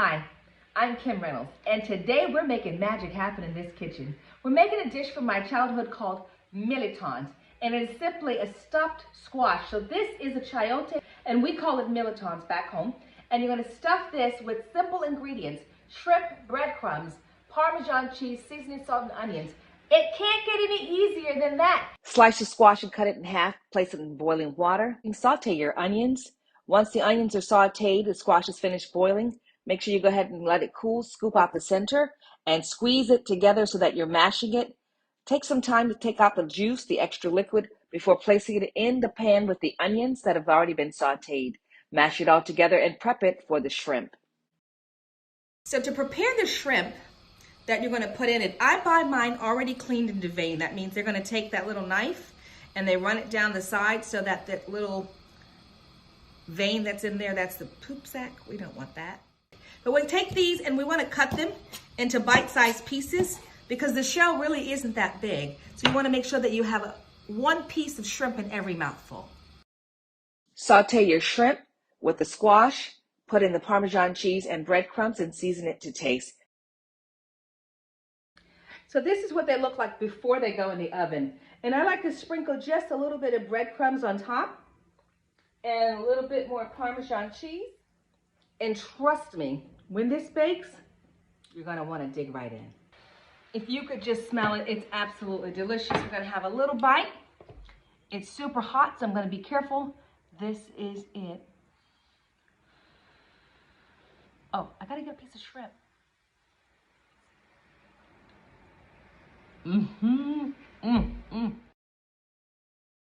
Hi, I'm Kim Reynolds, and today we're making magic happen in this kitchen. We're making a dish from my childhood called Mirlitons, and it is simply a stuffed squash. So this is a chayote, and we call it Mirlitons back home. And you're gonna stuff this with simple ingredients: shrimp, breadcrumbs, Parmesan cheese, seasoning salt, and onions. It can't get any easier than that. Slice the squash and cut it in half. Place it in boiling water. And saute your onions. Once the onions are sauteed, the squash is finished boiling. Make sure you go ahead and let it cool. Scoop out the center and squeeze it together so that you're mashing it. Take some time to take out the juice, the extra liquid, before placing it in the pan with the onions that have already been sauteed. Mash it all together and prep it for the shrimp. So to prepare the shrimp that you're going to put in it, I buy mine already cleaned and deveined. That means they're going to take that little knife and they run it down the side so that that little vein that's in there, that's the poop sack. We don't want that. But we take these and we want to cut them into bite-sized pieces because the shell really isn't that big. So you want to make sure that you have one piece of shrimp in every mouthful. Saute your shrimp with the squash, put in the Parmesan cheese and breadcrumbs and season it to taste. So this is what they look like before they go in the oven. And I like to sprinkle just a little bit of breadcrumbs on top and a little bit more Parmesan cheese. And trust me, when this bakes, you're gonna wanna dig right in. If you could just smell it, it's absolutely delicious. We're gonna have a little bite. It's super hot, so I'm gonna be careful. This is it. Oh, I gotta get a piece of shrimp.